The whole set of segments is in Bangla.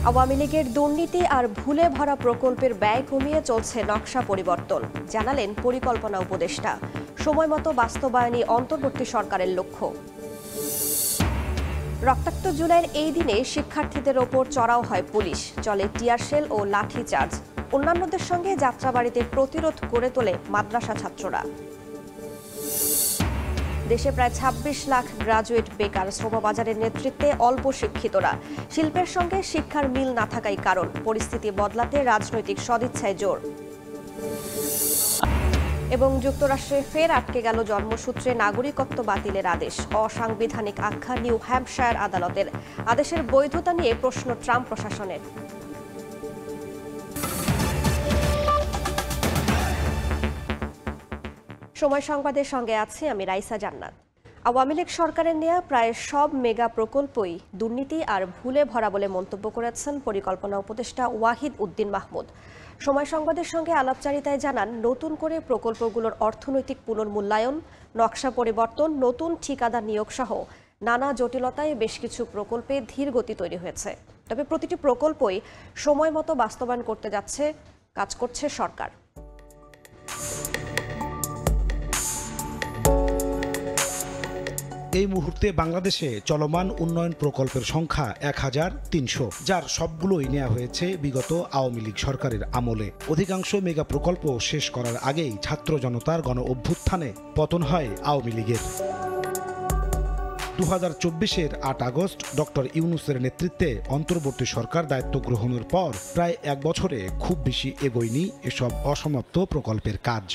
আওয়ামী লীগের দুর্নীতি আর ভুলে ভরা প্রকল্পের ব্যয় কমিয়ে চলছে নকশা পরিবর্তন, জানালেন পরিকল্পনা উপদেষ্টা। সময়মতো বাস্তবায়নই অন্তর্বর্তী সরকারের লক্ষ্য। রক্তাক্ত জুলাইয়ের এই দিনে শিক্ষার্থীদের ওপর চড়াও হয় পুলিশ, চলে টিয়ারশেল ও লাঠিচার্জ। অন্যান্যদের সঙ্গে যাত্রাবাড়িতে প্রতিরোধ গড়ে তোলে মাদ্রাসা ছাত্ররা। দেশে প্রায় ২৬ লাখ গ্রাজুয়েট বেকার, শ্রমবাজারের নেতৃত্বে অল্প শিক্ষিতরা। শিল্পের সঙ্গে শিক্ষার মিল না থাকাই কারণ, পরিস্থিতি বদলাতে রাজনৈতিক সদিচ্ছায় জোর। এবং যুক্তরাষ্ট্রে ফের আটকে গেল জন্মসূত্রে নাগরিকত্ব বাতিলের আদেশ। অসাংবিধানিক আখ্যা নিউ হ্যাম্পশায়ার আদালতের। আদেশের বৈধতা নিয়ে প্রশ্ন ট্রাম্প প্রশাসনের। সময় সংবাদের সঙ্গে আছি আমি রাইসা জান্নাত। আওয়ামী লীগ সরকারের নেওয়া প্রায় সব মেগা প্রকল্পই দুর্নীতি আর ভুলে ভরা বলে মন্তব্য করেছেন পরিকল্পনা উপদেষ্টা ওয়াহিদ উদ্দিন মাহমুদ। সময় সংবাদের সঙ্গে আলাপচারিতায় জানান, নতুন করে প্রকল্পগুলোর অর্থনৈতিক পুনর্মূল্যায়ন, নকশা পরিবর্তন, নতুন ঠিকাদার নিয়োগ সহ নানা জটিলতায় বেশ কিছু প্রকল্পে ধীর গতি তৈরি হয়েছে। তবে প্রতিটি প্রকল্পই সময় মতো বাস্তবায়ন করতে যাচ্ছে, কাজ করছে সরকার। এই মুহূর্তে বাংলাদেশে চলমান উন্নয়ন প্রকল্পের সংখ্যা ১,৩০০, যার সবগুলোই নেওয়া হয়েছে বিগত আওয়ামী লীগ সরকারের আমলে। অধিকাংশ মেগা প্রকল্প শেষ করার আগেই ছাত্র জনতার গণ অভ্যুত্থানে পতন হয় আওয়ামী লীগের। 2024-এর ৮ আগস্ট ডক্টর ইউনূসের নেতৃত্বে অন্তর্বর্তী সরকার দায়িত্ব গ্রহণের পর প্রায় এক বছরে খুব বেশি এগোয়নি এসব অসমাপ্ত প্রকল্পের কাজ।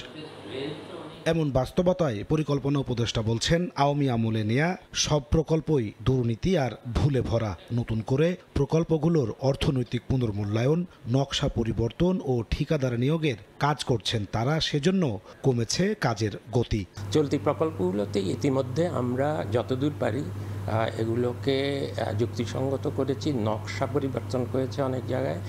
এমন বাস্তবতায় পরিকল্পনা উপদেষ্টা বলছেন, আওয়ামী আমলে নেয়া সব প্রকল্পই দুর্নীতি আর ভুলে ভরা। নতুন করে প্রকল্পগুলোর অর্থনৈতিক পুনর্মূল্যায়ন, নকশা পরিবর্তন ও ঠিকাদার নিয়োগের কাজ করছেন তারা, সেজন্য কমেছে কাজের গতি। চলতি প্রকল্পগুলোতে ইতিমধ্যে আমরা যতদূর পারি এগুলোকে যুক্তিসঙ্গত করেছি, নকশা পরিবর্তন করেছে অনেক জায়গায়,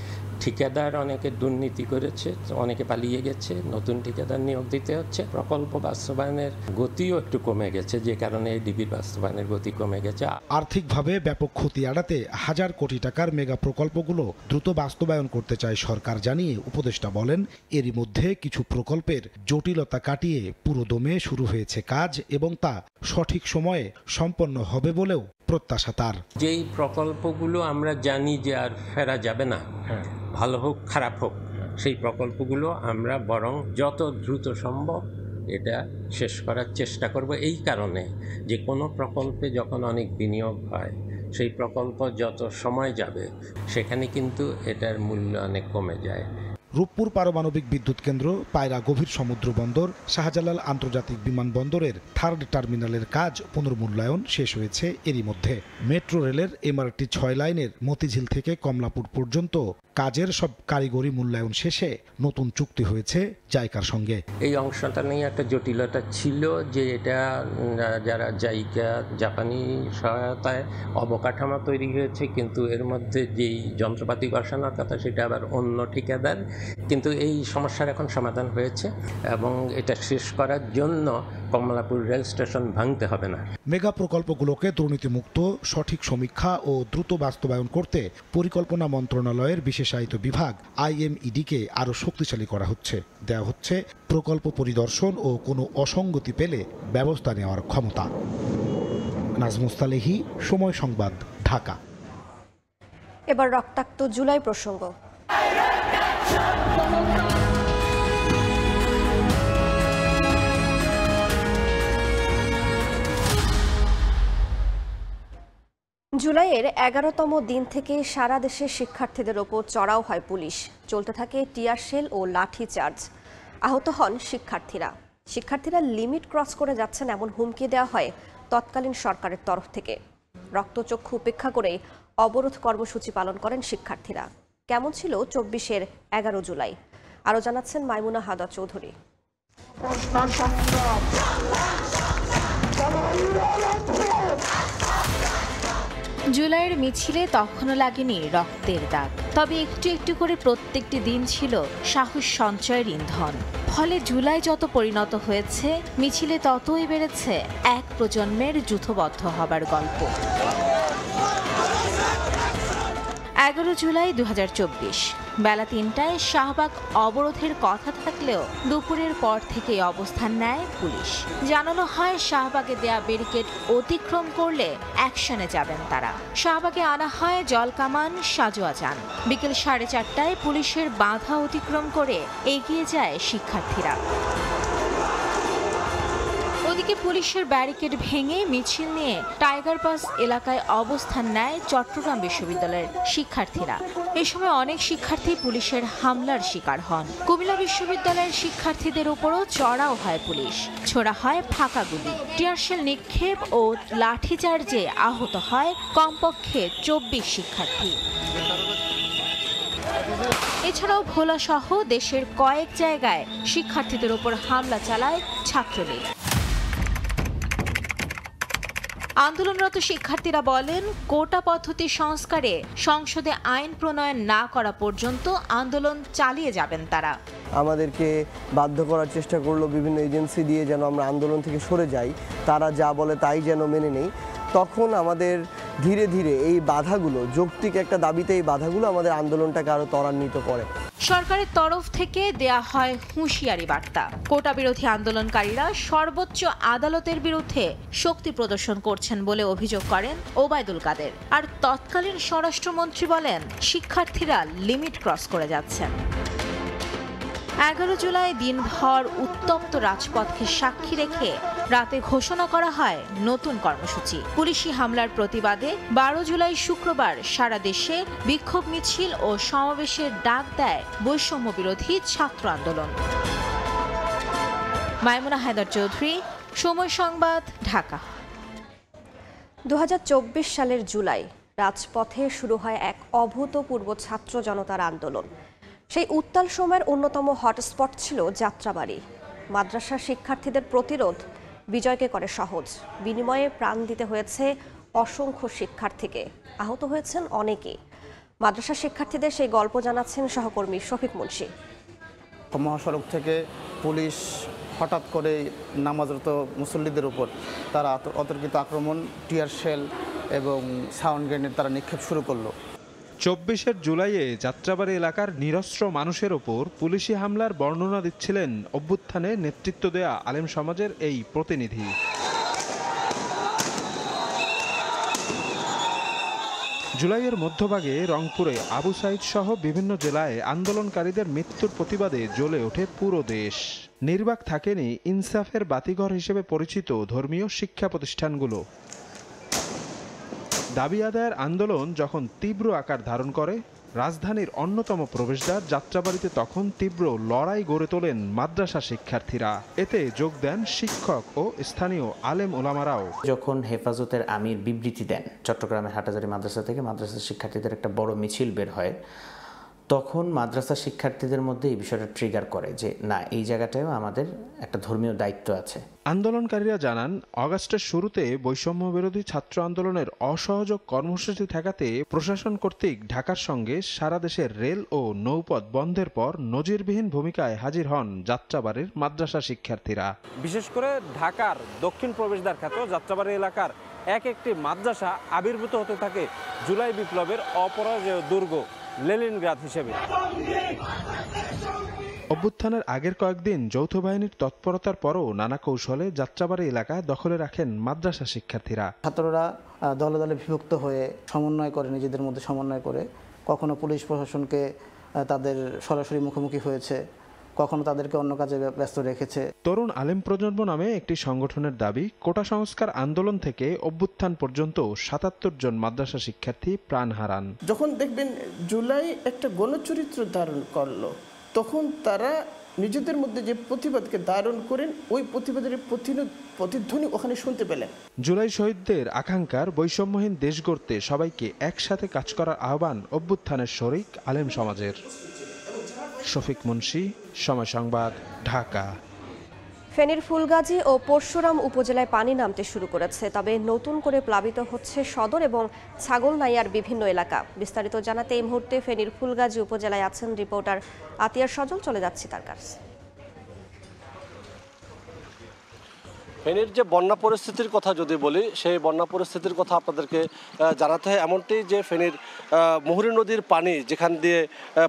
ঠিকাদার অনেকে দুর্নীতি করেছে, অনেকে পালিয়ে গেছে, নতুন ঠিকাদার নিয়োগ দিতে হচ্ছে। প্রকল্প বাস্তবায়নের গতিও একটু কমে গেছে, যে কারণে ডিবির বাস্তবায়নের গতি কমে গেছে। আর্থিকভাবে ব্যাপক ক্ষতি এড়াতে হাজার কোটি টাকার মেগা প্রকল্পগুলো দ্রুত বাস্তবায়ন করতে চায় সরকার জানিয়ে উপদেষ্টা বলেন, এরই মধ্যে কিছু প্রকল্পের জটিলতা কাটিয়ে পুরোদমে শুরু হয়েছে কাজ এবং তা সঠিক সময়ে সম্পন্ন হবে বলেও প্রত্যাশা তার। যেই প্রকল্পগুলো আমরা জানি যে আর ফেরা যাবে না, ভালো হোক খারাপ হোক, সেই প্রকল্পগুলো আমরা বরং যত দ্রুত সম্ভব এটা শেষ করার চেষ্টা করব। এই কারণে যে কোনো প্রকল্পে যখন অনেক বিনিয়োগ হয়, সেই প্রকল্প যত সময় যাবে সেখানে কিন্তু এটার মূল্য অনেক কমে যায়। রূপপুর পারমাণবিক বিদ্যুৎ কেন্দ্র, পায়রা গভীর সমুদ্র বন্দর, শাহজালাল আন্তর্জাতিক বিমানবন্দরের থার্ড টার্মিনালের কাজ পুনর্মূল্যায়ন শেষ হয়েছে এরই মধ্যে। মেট্রো রেলের MRT ৬ লাইনের মতিঝিল থেকে কমলাপুর পর্যন্ত কাজের সব কারিগরি মূল্যায়ন শেষে নতুন চুক্তি হয়েছে জাইকার সঙ্গে। এই অংশটা নিয়ে একটা জটিলতা ছিল যে এটা যারা জাইকা জাপানি সহায়তায় অবকাঠামো তৈরি হয়েছে, কিন্তু এর মধ্যে যেই যন্ত্রপাতি বসানোর কথা সেটা আবার অন্য ঠিকাদার। কিন্তু এই সমস্যার এখন সমাধান হয়েছে এবং এটা শেষ করার জন্য কমলাপুর রেল স্টেশন ভাঙতে হবে না। মেগা প্রকল্পগুলোকে দুর্নীতিমুক্ত, সঠিক সমীক্ষা ও দ্রুত বাস্তবায়ন করতে পরিকল্পনা মন্ত্রণালয়ের বিশেষায়িত বিভাগ IMED-কে আরও শক্তিশালী করা হচ্ছে। দেওয়া হচ্ছে প্রকল্প পরিদর্শন ও কোনো অসঙ্গতি পেলে ব্যবস্থা নেওয়ার ক্ষমতা। নাজমুস্তালেহি, সময় সংবাদ, ঢাকা। এবার রক্তাক্ত জুলাই প্রসঙ্গ। জুলাইয়ের ১১তম দিন থেকে সারা দেশে শিক্ষার্থীদের ওপর চড়াও হয় পুলিশ, চলতে থাকে টিয়ারশেল ও লাঠিচার্জ। আহত হন শিক্ষার্থীরা লিমিট ক্রস করে যাচ্ছেন এমন হুমকি দেওয়া হয় তৎকালীন সরকারের তরফ থেকে। রক্তচক্ষু উপেক্ষা করে অবরোধ কর্মসূচি পালন করেন শিক্ষার্থীরা। কেমন ছিল ২৪-এর ১১ জুলাই, আরও জানাচ্ছেন মাইমুনা হাদা চৌধুরী। জুলাইয়ের মিছিলে তখনও লাগেনি রক্তের দাগ, তবে একটু একটু করে প্রত্যেকটি দিন ছিল সাহস সঞ্চয়ের ইন্ধন। ফলে জুলাই যত পরিণত হয়েছে, মিছিলে ততই বেড়েছে এক প্রজন্মের যুথবদ্ধ হবার গল্প। 11 জুলাই 2024 বেলা 3টায় শাহবাগ অবরোধের কথা থাকলেও দুপুরের পর থেকে অবস্থান নেয় পুলিশ। জানানো হয় শাহবাগে দেয়া ব্যারিকেড অতিক্রম করলে অ্যাকশনে যাবেন তারা। শাহবাগে আনা হয় জলকামান, সাজোয়া যান। বিকেল 4:30টায় পুলিশের বাধা অতিক্রম করে এগিয়ে যায় শিক্ষার্থীরা। ওদিকে পুলিশের ব্যারিকেড ভেঙে মিছিল নিয়ে টাইগার পাস এলাকায় অবস্থান নেয় চট্টগ্রাম বিশ্ববিদ্যালয়ের শিক্ষার্থীরা। এ সময় অনেক শিক্ষার্থী পুলিশের হামলার শিকার হন। কুমিল্লা বিশ্ববিদ্যালয়ের শিক্ষার্থীদের উপরও চড়াও হয় পুলিশ। ছোড়া হয় ফাঁকা গুলি, টিয়ারশেল নিক্ষেপ ও লাঠিচার্জে আহত হয় কমপক্ষে 24 শিক্ষার্থী। এছাড়াও ভোলা সহ দেশের কয়েক জায়গায় শিক্ষার্থীদের উপর হামলা চালায় ছাত্রলীগ। আন্দোলনরত শিক্ষার্থীরা বলেন, কোটা পদ্ধতি সংস্কারে সংসদে আইন প্রণয়ন না করা পর্যন্ত আন্দোলন চালিয়ে যাবেন তারা। আমাদেরকে বাধ্য করার চেষ্টা করলো বিভিন্ন এজেন্সি দিয়ে যেন আমরা আন্দোলন থেকে সরে যাই, তারা যা বলে তাই যেন মেনে নেই। তখন আমাদের ধীরে ধীরে এই বাধাগুলো, যৌক্তিক একটা দাবিতে এই বাধাগুলো আমাদের আন্দোলনটাকে আরো ত্বরান্বিত করে। সরকারের তরফ থেকে দেয়া হয় হুঁশিয়ারি বার্তা। কোটা বিরোধী আন্দোলনকারীরা সর্বোচ্চ আদালতের বিরুদ্ধে শক্তি প্রদর্শন করছেন বলে অভিযোগ করেন ওবায়দুল কাদের। আর তৎকালীন স্বরাষ্ট্রমন্ত্রী বলেন, শিক্ষার্থীরা লিমিট ক্রস করে যাচ্ছেন। 11 জুলাই দিনভর উত্তপ্ত রাজপথকে সাক্ষী রেখে রাতে ঘোষণা করা হয় নতুন কর্মসূচি। পুলিশি হামলার প্রতিবাদে 12 জুলাই শুক্রবার সারা দেশে বিক্ষোভ মিছিল ও সমাবেশের ডাক দেয় বৈষম্য বিরোধী ছাত্র আন্দোলন। মাইমুনা হায়দার চৌধুরী, সময় সংবাদ, ঢাকা। 2024 সালের জুলাই রাজপথে শুরু হয় এক অভূতপূর্ব ছাত্র জনতার আন্দোলন। সেই উত্তাল সময়ের অন্যতম হটস্পট ছিল যাত্রাবাড়ি। মাদ্রাসার শিক্ষার্থীদের প্রতিরোধ বিজয়কে করে সহজ। বিনিময়ে প্রাণ দিতে হয়েছে অসংখ্য শিক্ষার্থীকে, আহত হয়েছেন অনেকে। মাদ্রাসা শিক্ষার্থীদের সেই গল্প জানাচ্ছেন সহকর্মী শফিক মুন্সি। মহাসড়ক থেকে পুলিশ হঠাৎ করে নামাজরত মুসল্লিদের উপর তারা অতর্কিত আক্রমণ, টিয়ার শেল এবং সাউন্ড গ্রেনেড তারা নিক্ষেপ শুরু করলো। 24 জুলাইয়ে যাত্রাবাড়ি এলাকার নিরস্ত্র মানুষের ওপর পুলিশি হামলার বর্ণনা দিচ্ছিলেন অভ্যুত্থানে নেতৃত্ব দেয়া আলেম সমাজের এই প্রতিনিধি। জুলাইয়ের মধ্যভাগে রংপুরে আবু সাইদ সহ বিভিন্ন জেলায় আন্দোলনকারীদের মৃত্যুর প্রতিবাদে জ্বলে ওঠে পুরো দেশ। নির্বাক থাকেনি ইনসাফের বাতিঘর হিসেবে পরিচিত ধর্মীয় শিক্ষা প্রতিষ্ঠানগুলো। দাবি আদায়ের আন্দোলন যখন তীব্র আকার ধারণ করে, রাজধানীর অন্যতম প্রবেশদ্বার যাত্রাবাড়িতে তখন তীব্র লড়াই গড়ে তোলেন মাদ্রাসা শিক্ষার্থীরা। এতে যোগ দেন শিক্ষক ও স্থানীয় আলেম ওলামারাও। যখন হেফাজতের আমির বিবৃতি দেন, চট্টগ্রামের হাটহাজারী মাদ্রাসা থেকে মাদ্রাসা শিক্ষার্থীদের একটা বড় মিছিল বের হয়, তখন মাদ্রাসা শিক্ষার্থীদের মধ্যে এই বিষয়টা ট্রিগার করে যে না, এই জায়গাটায়ও আমাদের একটা ধর্মীয় দায়িত্ব আছে। আন্দোলনকারীরা জানান, অগাস্টের শুরুতে বৈষম্য বিরোধী ছাত্র আন্দোলনের অসহযোগ কর্মসূচি ঠেকাতে প্রশাসন কর্তৃক ঢাকার সঙ্গে সারা দেশের রেল ও নৌপথ বন্ধের পর নজিরবিহীন ভূমিকায় হাজির হন যাত্রাবাড়ির মাদ্রাসা শিক্ষার্থীরা। বিশেষ করে ঢাকার দক্ষিণ প্রবেশদ্বার খ্যাত যাত্রাবাড়ি এলাকার এক একটি মাদ্রাসা আবির্ভূত হতে থাকে জুলাই বিপ্লবের অপরাজেয় দুর্গ লেনিনগ্রাদ হিসেবে। অভ্যুত্থানের আগের কয়েকদিন যৌথ বাহিনীর তৎপরতার পরও নানা কৌশলে যাত্রাবাড়ি এলাকা দখলে রাখেন মাদ্রাসা শিক্ষার্থীরা। ছাত্ররা দলে দলে বিভক্ত হয়ে সমন্বয় করে, নিজেদের মধ্যে সমন্বয় করে, কখনো পুলিশ প্রশাসনকে তাদের সরাসরি মুখোমুখি হয়েছে, কখনো তাদেরকে অন্য কাজে ব্যস্ত রেখেছে। তরুণ আলেম প্রজন্ম নামে একটি সংগঠনের দাবি, কোটা সংস্কার আন্দোলন থেকে অভ্যুত্থান পর্যন্ত 77 জন মাদ্রাসা শিক্ষার্থী প্রাণ হারান। যখন দেখবেন জুলাই একটা গণচরিত্র ধারণ করলো, তখন তারা নিজেদের মধ্যে যে প্রতিবাদকে ধারণ করেন, ওই প্রতিবাদের প্রতিধ্বনি ওখানে শুনতে পেলেন। জুলাই শহীদদের আকাঙ্ক্ষার বৈষম্যহীন দেশ গড়তে সবাইকে একসাথে কাজ করার আহ্বান অভ্যুত্থানের শরিক আলেম সমাজের। শফিক মুন্সি, সময় সংবাদ, ঢাকা। ফেনীর ফুলগাজী ও পরশুরাম উপজেলায় পানি নামতে শুরু করেছে, তবে নতুন করে প্লাবিত হচ্ছে সদর এবং ছাগলনাইয়ার বিভিন্ন এলাকা। বিস্তারিত জানাতে এই মুহূর্তে ফেনীর ফুলগাজী উপজেলায় আছেন রিপোর্টার আতিয়ার সজল। চলে যাচ্ছি তার কাছে। ফেনীর যে বন্যা পরিস্থিতির কথা যদি বলি, সেই বন্যা পরিস্থিতির কথা আপনাদেরকে জানাতে হয় এমনটি যে ফেনীর মুহুরী নদীর পানি যেখান দিয়ে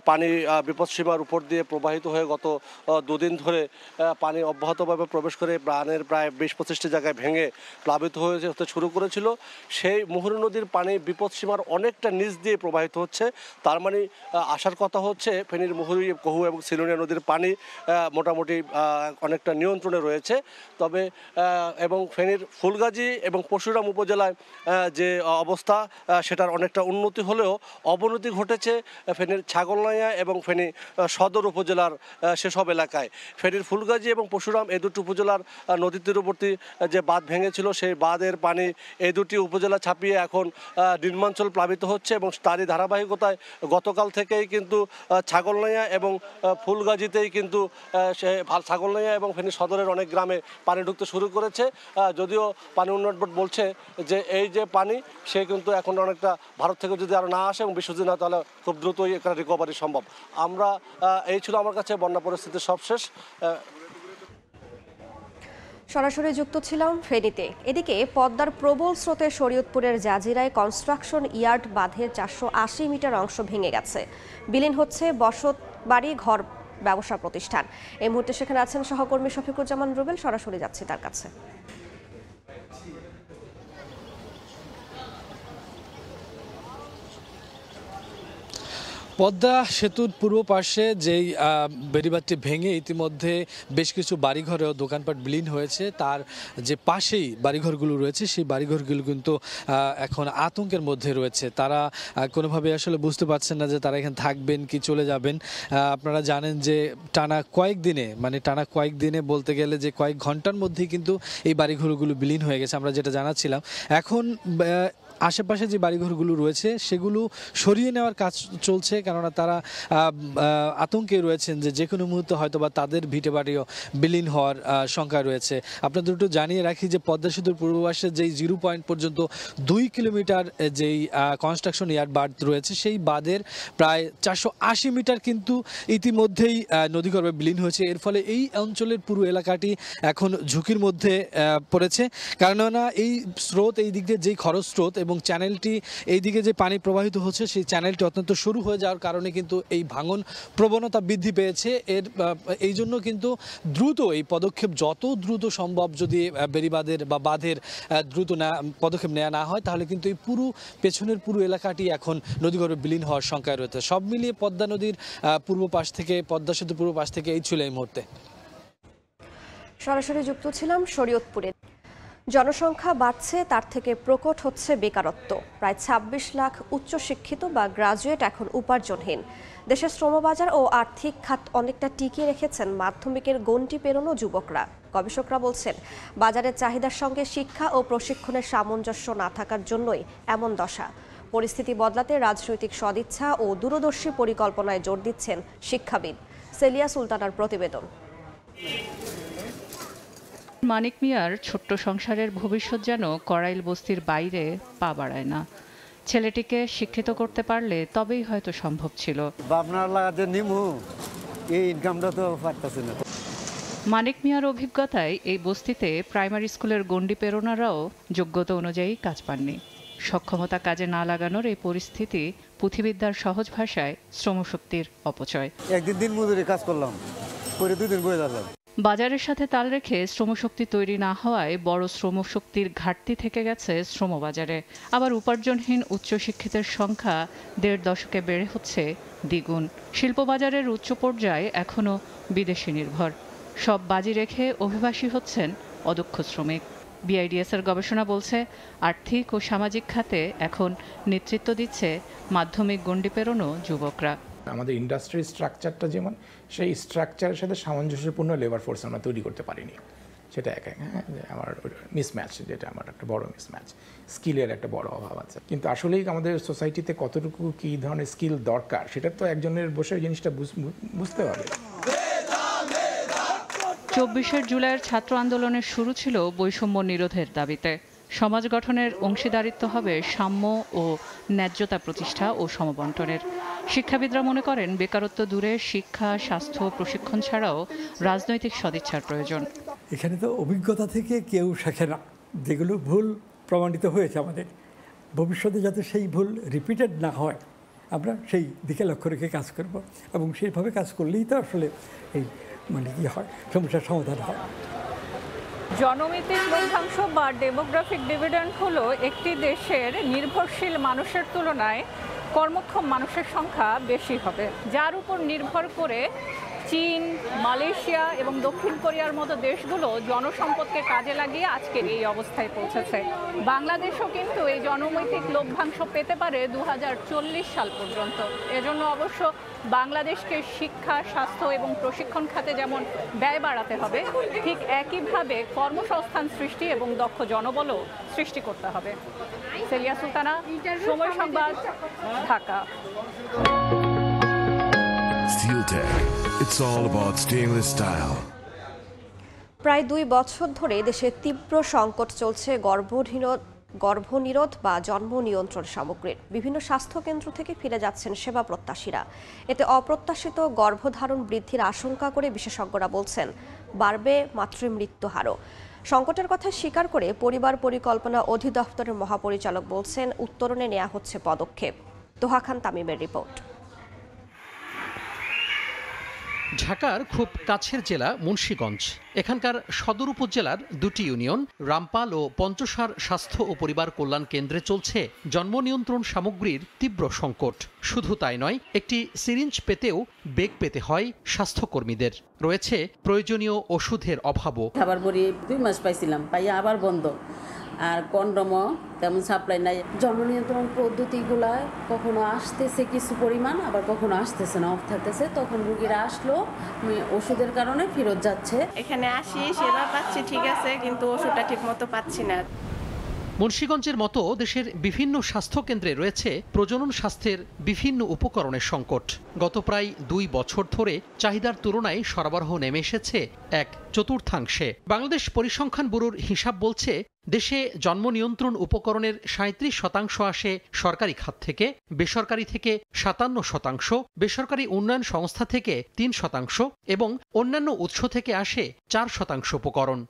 পানি বিপদসীমার উপর দিয়ে প্রবাহিত হয়ে গত দুদিন ধরে পানি অব্যাহতভাবে প্রবেশ করে প্রায় 20-25টি জায়গায় ভেঙে প্লাবিত হতে শুরু করেছিল, সেই মুহুরী নদীর পানি বিপদসীমার অনেকটা নিচ দিয়ে প্রবাহিত হচ্ছে। তার মানে আসার কথা হচ্ছে ফেনীর মুহুরী, কহু এবং সিলোনিয়া নদীর পানি মোটামুটি অনেকটা নিয়ন্ত্রণে রয়েছে। তবে এবং ফেনীর ফুলগাজী এবং পরশুরাম উপজেলায় যে অবস্থা সেটার অনেকটা উন্নতি হলেও অবনতি ঘটেছে ফেনীর ছাগলনাইয়া এবং ফেনী সদর উপজেলার সেসব এলাকায়। ফেনীর ফুলগাজী এবং পরশুরাম এই দুটি উপজেলার নদী তীরবর্তী যে বাঁধ ভেঙেছিল সেই বাঁধের পানি এই দুটি উপজেলা ছাপিয়ে এখন নিম্নাঞ্চল প্লাবিত হচ্ছে এবং তারই ধারাবাহিকতায় গতকাল থেকেই কিন্তু ছাগলনাইয়া এবং ফুলগাজীতেই কিন্তু ছাগলনাইয়া এবং ফেনী সদরের অনেক গ্রামে পানি ঢুকতে শুরু করেছে। যদিও পানি উন্নয়ন বোর্ড বলছে যে এই যে পানি সে কিন্তু এখন অনেকটা ভারত থেকে যদি আরও না আসে এবং বিশ্বজিৎ না, তাহলে খুব দ্রুতই একটা রিকভারি সম্ভব। আমরা এই ছিল আমার কাছে বন্যা পরিস্থিতির সবশেষ। সরাসরি যুক্ত ছিলাম ফেনীতে। এদিকে পদ্মার প্রবল স্রোতে শরীয়তপুরের জাজিরায় কনস্ট্রাকশন ইয়ার্ড বাঁধের 480 মিটার অংশ ভেঙে গেছে। বিলীন হচ্ছে বসত বাড়ি, ঘর, ব্যবসা প্রতিষ্ঠান। এই মুহূর্তে সেখানে আছেন সহকর্মী শফিকুজ্জামান রুবেল, সরাসরি যাচ্ছি তার কাছে। পদ্মা সেতুর পূর্ব পাশে যেই বেড়িবাঁধটি ভেঙে ইতিমধ্যে বেশ কিছু বাড়িঘরে ও দোকানপাট বিলীন হয়েছে, তার যে পাশেই বাড়িঘরগুলো রয়েছে সেই বাড়িঘরগুলো কিন্তু এখন আতঙ্কের মধ্যে রয়েছে। তারা কোনোভাবে আসলে বুঝতে পারছেন না যে তারা এখানে থাকবেন কি চলে যাবেন। আপনারা জানেন যে টানা কয়েকদিনে বলতে গেলে যে কয়েক ঘন্টার মধ্যেই কিন্তু এই বাড়িঘরগুলো বিলীন হয়ে গেছে, আমরা যেটা জানাচ্ছিলাম। এখন আশেপাশে যে বাড়িঘরগুলো রয়েছে সেগুলো সরিয়ে নেওয়ার কাজ চলছে, কেননা তারা আতঙ্কে রয়েছেন যে কোনো মুহূর্তে হয়তো বা তাদের ভিটে বাড়িও বিলীন হওয়ার শঙ্কা রয়েছে। আপনাদের একটু জানিয়ে রাখি যে পদ্মা সেতুর পূর্ব পাশে যেই 0 পয়েন্ট পর্যন্ত 2 কিলোমিটার যেই কনস্ট্রাকশন ইয়ার্ড বাঁধ রয়েছে সেই বাঁধের প্রায় 480 মিটার কিন্তু ইতিমধ্যেই নদীগর্ভে বিলীন হয়েছে। এর ফলে এই অঞ্চলের পুরো এলাকাটি এখন ঝুঁকির মধ্যে পড়েছে, কেননা এই স্রোত, এই দিক দিয়ে যেই খরচ স্রোত এবং চ্যানেলটি এইদিকে যে পানি প্রবাহিত হচ্ছে সেই চ্যানেলটি অত্যন্ত সরু হয়ে যাওয়ার কারণে কিন্তু এই ভাঙন প্রবণতা বৃদ্ধি পেয়েছে। এই জন্য কিন্তু দ্রুত এই পদক্ষেপ, যত দ্রুত সম্ভব যদি বেড়িবাঁধের বা বাঁধের দ্রুত পদক্ষেপ নেওয়া না হয়, তাহলে কিন্তু এই পেছনের পুরো এলাকাটি এখন নদীগর্ভে বিলীন হওয়ার শঙ্কায় রয়েছে। সব মিলিয়ে পদ্মা নদীর পূর্ব পাশ থেকে, পদ্মা সেতুর পূর্ব পাশ থেকে এই ছিল এই মুহূর্তে। সরাসরি যুক্ত ছিলাম শরীয়তপুরে। জনসংখ্যা বাড়ছে, তার থেকে প্রকট হচ্ছে বেকারত্ব। প্রায় 26 লাখ উচ্চশিক্ষিত বা গ্রাজুয়েট এখন উপার্জনহীন। দেশের শ্রমবাজার ও আর্থিক খাত অনেকটা টিকিয়ে রেখেছেন মাধ্যমিকের গণ্ডি পেরোনো যুবকরা। গবেষকরা বলছেন, বাজারের চাহিদার সঙ্গে শিক্ষা ও প্রশিক্ষণের সামঞ্জস্য না থাকার জন্যই এমন দশা। পরিস্থিতি বদলাতে রাজনৈতিক সদিচ্ছা ও দূরদর্শী পরিকল্পনায় জোর দিচ্ছেন শিক্ষাবিদ। সেলিয়া সুলতানার প্রতিবেদন। মানিক মিয়ার ছোট্ট সংসারের ভবিষ্যৎ যেন করাইল বস্তির বাইরে পা বাড়ায় না। ছেলেটিকে শিক্ষিত করতে পারলে তবেই হয়তো সম্ভব ছিল। মানিক মিয়ার অভিজ্ঞতায় এই বস্তিতে প্রাইমারি স্কুলের গণ্ডি পেরোনারাও যোগ্যতা অনুযায়ী কাজ পাননি। সক্ষমতা কাজে না লাগানোর এই পরিস্থিতি পুঁথিবিদ্যার সহজ ভাষায় শ্রমশক্তির অপচয়। একদিন দিন মজুরি কাজ করলাম, পরে 2 দিন বয়ে যাবে। বাজারের সাথে তাল রেখে শ্রমশক্তি তৈরি না হওয়ায় বড় শ্রমশক্তির ঘাটতি থেকে গেছে শ্রমবাজারে। আবার উপার্জনহীন উচ্চশিক্ষিতের সংখ্যা 1.5 দশকে বেড়ে হচ্ছে দ্বিগুণ। শিল্পবাজারের উচ্চ পর্যায়ে এখনও বিদেশি নির্ভর। সব বাজি রেখে অভিবাসী হচ্ছেন অদক্ষ শ্রমিক। বিআইডিএসের গবেষণা বলছে, আর্থিক ও সামাজিক খাতে এখন নেতৃত্ব দিচ্ছে মাধ্যমিক গণ্ডি পেরোনো যুবকরা। আমাদের ইন্ডাস্ট্রির স্ট্রাকচারটা যেমন, সেই স্ট্রাকচারের সাথে সামঞ্জস্যপূর্ণ লেবার ফোর্স আমরা তৈরি করতে পারিনি। সেটা আমার মিসম্যাচ, যেটা আমার একটা বড় মিসম্যাচ, স্কিলের একটা বড় অভাব আছে। কিন্তু আসলেই আমাদের সোসাইটিতে কতটুকু কী ধরনের স্কিল দরকার সেটা তো একজনের বসে জিনিসটা বুঝতে হবে। 24 জুলাইয়ের ছাত্র আন্দোলনের শুরু ছিল বৈষম্য নিরোধের দাবিতে। সমাজ গঠনের অংশীদারিত্ব হবে সাম্য ও ন্যায্যতা প্রতিষ্ঠা ও সমবন্টনের। শিক্ষাবিদরা মনে করেন, বেকারত্ব দূরে শিক্ষা, স্বাস্থ্য, প্রশিক্ষণ ছাড়াও রাজনৈতিক সদিচ্ছার প্রয়োজন। এখানে তো অভিজ্ঞতা থেকে কেউ শেখে না, যেগুলো ভুল প্রমাণিত হয়েছে আমাদের, ভবিষ্যতে যাতে সেই ভুল রিপিটেড না হয় আমরা সেই দিকে লক্ষ্য রেখে কাজ করব, এবং সেইভাবে কাজ করলেই তো আসলে এই কি হয়, সমস্যার সমাধান হয়। জনমিতিক লভ্যাংশ বা ডেমোগ্রাফিক ডিভিডেন্ড হলো একটি দেশের নির্ভরশীল মানুষের তুলনায় কর্মক্ষম মানুষের সংখ্যা বেশি হবে, যার উপর নির্ভর করে চীন, মালয়েশিয়া এবং দক্ষিণ কোরিয়ার মতো দেশগুলো জনসম্পদকে কাজে লাগিয়ে আজকের এই অবস্থায় পৌঁছেছে। বাংলাদেশও কিন্তু এই জনমিতিক লভ্যাংশ পেতে পারে 2040 সাল পর্যন্ত। এজন্য অবশ্য বাংলাদেশকে শিক্ষা, স্বাস্থ্য এবং প্রশিক্ষণ খাতে যেমন ব্যয় বাড়াতে হবে, ঠিক একইভাবে কর্মসংস্থান সৃষ্টি এবং দক্ষ জনবলও সৃষ্টি করতে হবে। সেলিয়া সুলতানা, সময় সংবাদ, Dhaka. Steeltech. It's all about stainless style. প্রায় 2 বছর ধরে দেশে তীব্র সংকট চলছে গর্ভনিরোধ বা জন্ম নিয়ন্ত্রণ সামগ্রীর। বিভিন্ন স্বাস্থ্যকেন্দ্র থেকে ফিরে যাচ্ছেন সেবা প্রত্যাশীরা। এতে অপ্রত্যাশিত গর্ভধারণ বৃদ্ধির আশঙ্কা করে বিশেষজ্ঞরা বলছেন বাড়বে মাতৃমৃত্যু হারও। সংকটের কথা স্বীকার করে পরিবার পরিকল্পনা অধিদপ্তরের মহাপরিচালক বলছেন উত্তরণে নেওয়া হচ্ছে পদক্ষেপ। তোহা খান তামিমের রিপোর্ট। ঢাকার খুব কাছের জেলা মুন্সিগঞ্জ। এখানকার সদর উপজেলার 2টি ইউনিয়ন রামপাল ও পঞ্চসার স্বাস্থ্য ও পরিবার কল্যাণ কেন্দ্রে চলছে জন্ম নিয়ন্ত্রণ সামগ্রীর তীব্র সংকট। শুধু তাই নয়, একটি সিরিঞ্জ পেতেও বেগ পেতে হয় স্বাস্থ্যকর্মীদের। রয়েছে প্রয়োজনীয় ওষুধের অভাবও। খাবার পরে 2 মাস পাইছিলাম, পাইয়া আবার বন্ধ। আর কন্ডমও তেমন সাপ্লাই নাই। জন্ম নিয়ন্ত্রণ পদ্ধতিগুলা কখনো আসতেছে কিছু পরিমাণ, আবার কখনো আসতেছে না, অফ থাকতেছে। তখন রুগীরা আসলো ওষুধের কারণে ফেরত যাচ্ছে। এখানে আসি, সেবা পাচ্ছি ঠিক আছে, কিন্তু ওষুধটা ঠিক মতো পাচ্ছি না। মুন্সিগঞ্জের মতো দেশের বিভিন্ন স্বাস্থ্যকেন্দ্রে রয়েছে প্রজনন স্বাস্থ্যের বিভিন্ন উপকরণের সংকট। গত প্রায় 2 বছর ধরে চাহিদার তুলনায় সরবরাহ নেমে এসেছে 1/4। বাংলাদেশ পরিসংখ্যান ব্যুরোর হিসাব বলছে দেশে জন্ম নিয়ন্ত্রণ উপকরণের 37% আসে সরকারি খাত থেকে, বেসরকারি থেকে 57%, বেসরকারি উন্নয়ন সংস্থা থেকে 3% এবং অন্যান্য উৎস থেকে আসে 4% উপকরণ।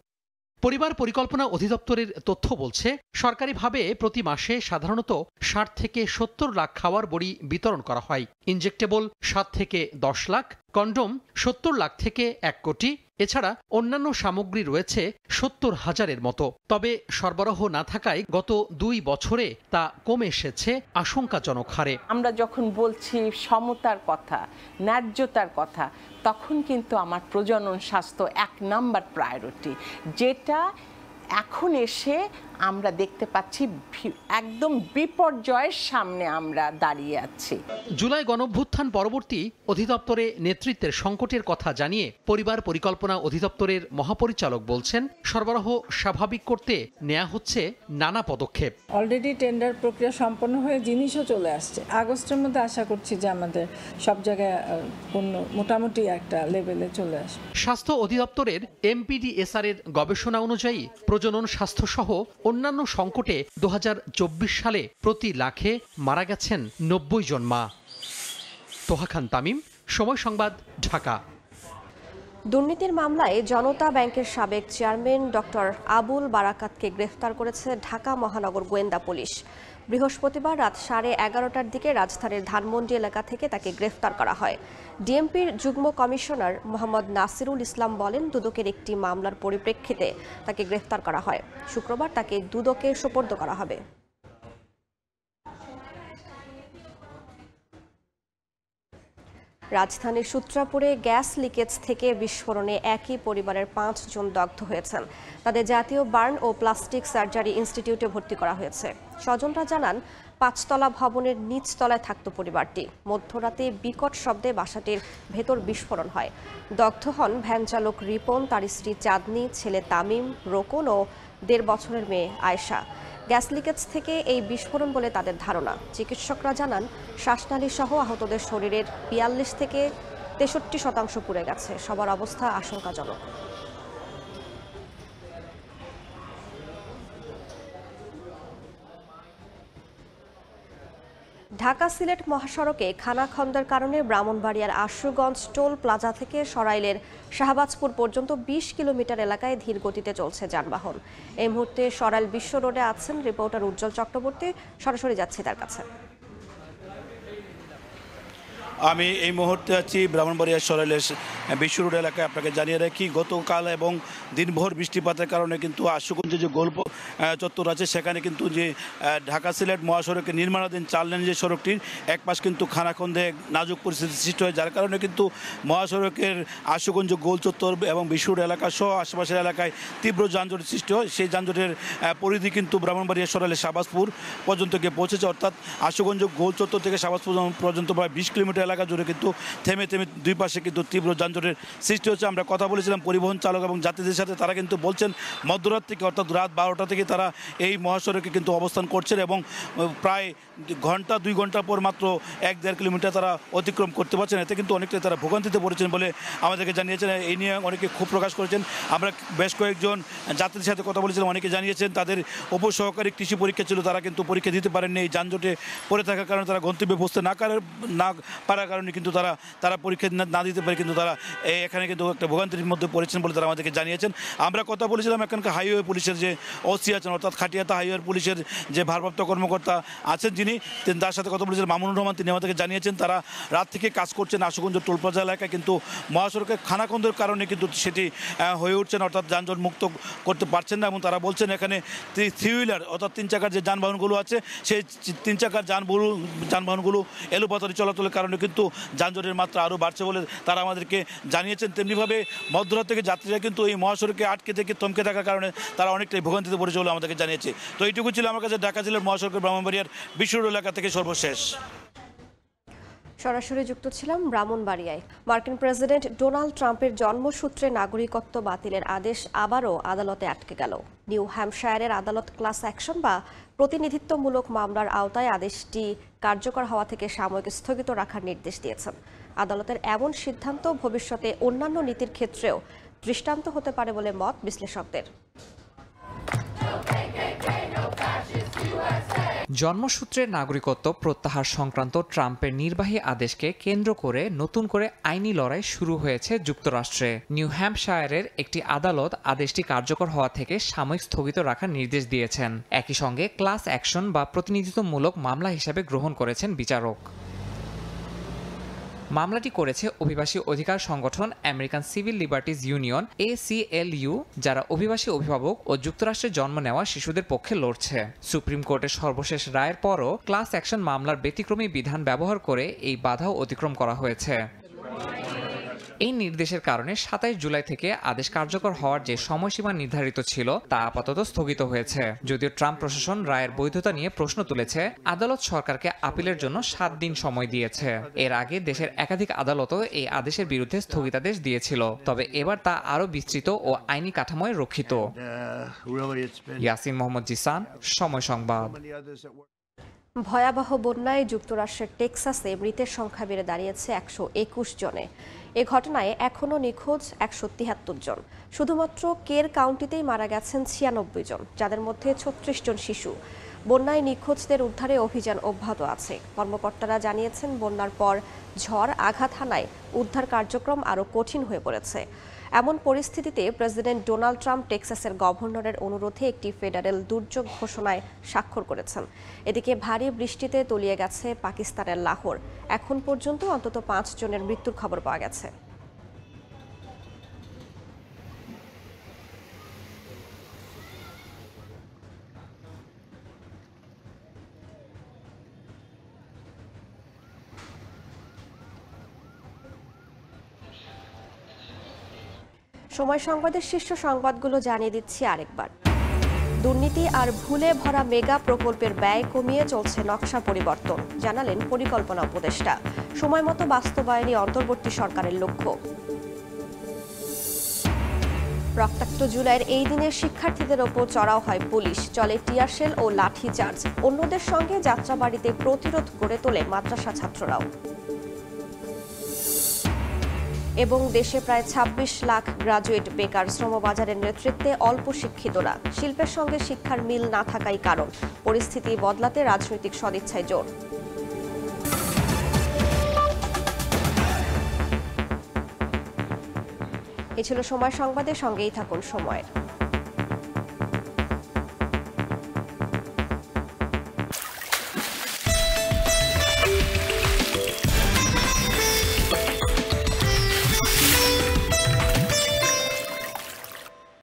পরিবার পরিকল্পনা অধিদপ্তরের তথ্য বলছে সরকারিভাবে প্রতি মাসে সাধারণত 60 থেকে 70 লাখ খাওয়ার বড়ি বিতরণ করা হয়। ইনজেক্টেবল 7 থেকে 10 লাখ, কন্ডোম 70 লাখ থেকে 1 কোটি। এছাড়া অন্যান্য সামগ্রী রয়েছে 70,000-এর মতো। তবে সরবরাহ না থাকায় গত 2 বছরে তা কমে এসেছে আশঙ্কাজনক হারে। আমরা যখন বলছি সমতার কথা, ন্যায্যতার কথা, তখন কিন্তু আমার প্রজনন স্বাস্থ্য 1 নাম্বার প্রায়োরিটি, যেটা এখন এসে আমরা দেখতে পাচ্ছি একদম বিপর্যয়ের সামনে আমরা দাঁড়িয়ে আছি। জুলাই গণঅভ্যুত্থান পরবর্তী অধিদপ্তরে নেতৃত্বের সংকটের কথা জানিয়ে পরিবার পরিকল্পনা অধিদপ্তরের মহাপরিচালক বলছেন সরবরাহ স্বাভাবিক করতে নেওয়া হচ্ছে নানা পদক্ষেপ। অলরেডি টেন্ডার প্রক্রিয়া সম্পন্ন হয়ে জিনিসও চলে আসছে। আগস্টের মধ্যে আশা করছি যে আমাদের সব জায়গায় পণ্য মোটামুটি একটা লেভেলে চলে আসবে। স্বাস্থ্য অধিদপ্তরের MPDSR এর গবেষণা অনুযায়ী প্রজনন স্বাস্থ্য সহ অন্যান্য সংকটে 2024 সালে প্রতি লাখে মারা গেছেন 90 জন মা। তোহা খান তামিম, সময় সংবাদ, ঢাকা। দুর্নীতির মামলায় জনতা ব্যাংকের সাবেক চেয়ারম্যান ডক্টর আবুল বারাকাতকে গ্রেফতার করেছে ঢাকা মহানগর গোয়েন্দা পুলিশ। বৃহস্পতিবার রাত 11:30টার দিকে রাজধানীর ধানমন্ডি এলাকা থেকে তাকে গ্রেফতার করা হয়। ডিএমপির যুগ্ম কমিশনার মোহাম্মদ নাসিরুল ইসলাম বলেন দুদকের একটি মামলার পরিপ্রেক্ষিতে তাকে গ্রেফতার করা হয়। শুক্রবার তাকে দুদকে সোপর্দ করা হবে। রাজধানীর সূত্রাপুরে গ্যাস লিকেজ থেকে বিস্ফোরণে একই পরিবারের 5 জন দগ্ধ হয়েছেন। তাদের জাতীয় বার্ন ও প্লাস্টিক সার্জারি ইনস্টিটিউটে ভর্তি করা হয়েছে। স্বজনরা জানান 5তলা ভবনের নিচতলায় থাকত পরিবারটি। মধ্যরাতে বিকট শব্দে বাসাটির ভেতর বিস্ফোরণ হয়। দগ্ধ হন ভ্যান চালক রিপন, তার স্ত্রী চাঁদনি, ছেলে তামিম, রোকন ও 1.5 বছরের মেয়ে আয়েশা। গ্যাস লিকেজ থেকে এই বিস্ফোরণ বলে তাদের ধারণা। চিকিৎসকরা জানান শ্বাসনালী সহ আহতদের শরীরের 42 থেকে 63% পুড়ে গেছে। সবার অবস্থা আশঙ্কাজনক। ঢাকা সিলেট মহাসড়কে খানাখন্দের কারণে ব্রাহ্মণবাড়িয়ার আশুগঞ্জ টোল প্লাজা থেকে সরাইলের শাহবাজপুর পর্যন্ত ২০ কিলোমিটার এলাকায় ধীর গতিতে চলছে যানবাহন। এই মুহূর্তে সরাইল বিশ্ব রোডে আছেন রিপোর্টার উজ্জ্বল চক্রবর্তী, সরাসরি যাচ্ছি তার কাছে। আমি এই মুহূর্তে আছি ব্রাহ্মণবাড়িয়া সরাইলের বিশ্ব রোড এলাকায়। আপনাকে জানিয়ে রাখি, গতকাল এবং দিনভর বৃষ্টিপাতের কারণে কিন্তু আশুগঞ্জে যে গোল চত্বর আছে সেখানে কিন্তু যে ঢাকা সিলেট মহাসড়কের নির্মাণাধীন 4 লেন যে সড়কটির এক পাশ কিন্তু খানাখন্দে নাজুক পরিস্থিতি সৃষ্টি হয়, যার কারণে কিন্তু মহাসড়কের আশুগঞ্জ গোল চত্বর এবং বিশ্ব রোড এলাকা সহ আশেপাশের এলাকায় তীব্র যানজটের সৃষ্টি হয়। সেই যানজটের পরিধি কিন্তু ব্রাহ্মণবাড়িয়া সরাইলের শাহবাজপুর পর্যন্ত গিয়ে পৌঁছেছে, অর্থাৎ আশুগঞ্জ গোল চত্বর থেকে শাহবাজপুর পর্যন্ত প্রায় 20 কিলোমিটার এলাকা জুড়ে কিন্তু থেমে থেমে দুই পাশে কিন্তু তীব্র যানজটের সৃষ্টি হচ্ছে। আমরা কথা বলেছিলাম পরিবহন চালক এবং যাত্রীদের সাথে, তারা কিন্তু বলছেন মধ্যরাত থেকে অর্থাৎ রাত 12টা থেকে তারা এই মহাসড়কে কিন্তু অবস্থান করছেন এবং প্রায় ঘন্টা 2 ঘন্টা পর মাত্র 1-1.5 কিলোমিটার তারা অতিক্রম করতে পারছেন। এতে কিন্তু অনেকটাই তারা ভোগান্তিতে পড়েছেন বলে আমাদেরকে জানিয়েছেন। এই নিয়ে অনেকে ক্ষোভ প্রকাশ করেছেন। আমরা বেশ কয়েকজন যাত্রীদের সাথে কথা বলেছিলাম, অনেকে জানিয়েছেন তাদের উপসহকারী কৃষি পরীক্ষা ছিল, তারা কিন্তু পরীক্ষা দিতে পারেননি এই যানজটে পড়ে থাকার কারণে। তারা গন্তব্যে পৌঁছতে না পারার কারণে কিন্তু তারা পরীক্ষা না দিতে পারে, কিন্তু তারা এখানে কিন্তু একটা ভোগান্তির মধ্যে পড়েছেন বলে তারা আমাদেরকে জানিয়েছেন। আমরা কথা বলেছিলাম এখানকার হাইওয়ে পুলিশের যে ওসি আছেন, অর্থাৎ খাটিয়াতা হাইওয়ে পুলিশের যে ভারপ্রাপ্ত কর্মকর্তা আছেন যিনি, তার সাথে কথা বলেছিলেন মামুনুর রহমান। তিনি আমাদেরকে জানিয়েছেন তারা রাত থেকে কাজ করছেন আশুগঞ্জ টোল প্লাজা এলাকায়, কিন্তু মহাসড়কের খানাখন্দের কারণে কিন্তু সেটি হয়ে উঠছেন, অর্থাৎ যানজট মুক্ত করতে পারছেন না। এবং তারা বলছেন এখানে 3 হুইলার অর্থাৎ 3 চাকার যে যানবাহনগুলো আছে সেই 3 চাকার যানবাহনগুলো এলোপাতাড়ি চলাচলের কারণে কিন্তু যানজটের মাত্রা আরও বাড়ছে বলে তারা আমাদেরকে জানিয়েছেন। তেমনিভাবে মধ্যরাত থেকে যাত্রীরা কিন্তু এই মহাসড়কে আটকে থেকে থমকে থাকার কারণে তারা অনেকটাই ভোগান্তিতে পড়েছে বলে আমাদেরকে জানিয়েছে। তো এইটুকু ছিল আমার কাছে ঢাকা জেলার মহাসড়কের ব্রাহ্মণবাড়িয়ার বিশ্ব রোড এলাকা থেকে সর্বশেষ। সরাসরি যুক্ত ছিলাম ব্রাহ্মণবাড়িয়ায়। মার্কিন প্রেসিডেন্ট ডোনাল্ড ট্রাম্পের জন্মসূত্রে নাগরিকত্ব বাতিলের আদেশ আবারও আদালতে আটকে গেল। নিউ হ্যাম্পশায়ারের আদালত ক্লাস অ্যাকশন বা প্রতিনিধিত্বমূলক মামলার আওতায় আদেশটি কার্যকর হওয়া থেকে সাময়িক স্থগিত রাখার নির্দেশ দিয়েছেন। আদালতের এমন সিদ্ধান্ত ভবিষ্যতে অন্যান্য নীতির ক্ষেত্রেও দৃষ্টান্ত হতে পারে বলে মত বিশ্লেষকদের। জন্মসূত্রের নাগরিকত্ব প্রত্যাহার সংক্রান্ত ট্রাম্পের নির্বাহী আদেশকে কেন্দ্র করে নতুন করে আইনি লড়াই শুরু হয়েছে যুক্তরাষ্ট্রে। নিউ হ্যাম্পশায়ারের একটি আদালত আদেশটি কার্যকর হওয়া থেকে সাময়িক স্থগিত রাখার নির্দেশ দিয়েছেন। একই সঙ্গে ক্লাস অ্যাকশন বা প্রতিনিধিত্বমূলক মামলা হিসেবে গ্রহণ করেছেন বিচারক। মামলাটি করেছে অভিবাসী অধিকার সংগঠন American civil liberties union ACLU, যারা অভিবাসী অভিভাবক ও যুক্তরাষ্ট্রে জন্ম নেওয়া শিশুদের পক্ষে লড়ছে। সুপ্রিম কোর্টের সর্বশেষ রায়ের পরও ক্লাস অ্যাকশন মামলার ব্যতিক্রমী বিধান ব্যবহার করে এই বাধাও অতিক্রম করা হয়েছে। এই নির্দেশের কারণে 27 জুলাই থেকে আদেশ কার্যকর হওয়ার যে সময়সীমা নির্ধারিত ছিল তা আপাতত স্থগিত হয়েছে। যদিও ট্রাম্প প্রশাসন রায়ের বৈধতা নিয়ে প্রশ্ন তুলেছে, আদালত সরকারকে আপিলের জন্য 7 দিন সময় দিয়েছে। এর আগে দেশের একাধিক আদালতও এই আদেশের বিরুদ্ধে স্থগিতাদেশ দিয়েছিল, তবে এবার তা আরও বিস্তৃত ও আইনি কাঠামোয় রক্ষিত। ইয়াসিন মোহাম্মদ জিসান, সময় সংবাদ। ভয়াবহ বন্যায় যুক্তরাষ্ট্রের টেক্সাসে মৃতের সংখ্যা বেড়ে দাঁড়িয়েছে 121 জনে। এ ঘটনায় এখনও নিখোঁজ 173 জন। শুধুমাত্র কের কাউন্টিতেই মারা গেছেন 96 জন, যাদের মধ্যে 36 জন শিশু। বন্যায় নিখোঁজদের উদ্ধারে অভিযান অব্যাহত আছে। কর্মকর্তারা জানিয়েছেন বন্যার পর ঝড় আঘাত হানায় উদ্ধার কার্যক্রম আরও কঠিন হয়ে পড়েছে। এমন পরিস্থিতিতে প্রেসিডেন্ট ডোনাল্ড ট্রাম্প টেক্সাসের গভর্নরের অনুরোধে একটি ফেডারেল দুর্যোগ ঘোষণায় স্বাক্ষর করেছেন। এদিকে ভারী বৃষ্টিতে তলিয়ে গেছে পাকিস্তানের লাহোর। এখন পর্যন্ত অন্তত 5 জনের মৃত্যুর খবর পাওয়া গেছে। সময় সংবাদের শীর্ষ সংবাদগুলো জানিয়ে দিচ্ছি আরেকবার। দুর্নীতি আর ভুলে ভরা মেগা প্রকল্পের ব্যয় কমিয়ে চলছে নকশা পরিবর্তন, জানালেন পরিকল্পনা উপদেষ্টা। সময়মতো বাস্তবায়নই অন্তর্বর্তী সরকারের লক্ষ্য। রক্তাক্ত জুলাইয়ের এই দিনে শিক্ষার্থীদের ওপর চড়াও হয় পুলিশ, চলে টিয়ারশেল ও লাঠিচার্জ। অন্যদের সঙ্গে যাত্রাবাড়িতে প্রতিরোধ গড়ে তোলে মাদ্রাসা ছাত্ররাও। এবং দেশে প্রায় 26 লাখ গ্রাজুয়েট বেকার, শ্রমবাজারের নেতৃত্বে অল্প শিক্ষিতরা। শিল্পের সঙ্গে শিক্ষার মিল না থাকাই কারণ। পরিস্থিতি বদলাতে রাজনৈতিক সদিচ্ছায় জোর। এ ছিল সময় সংবাদের, সঙ্গেই থাকুন সময়ের।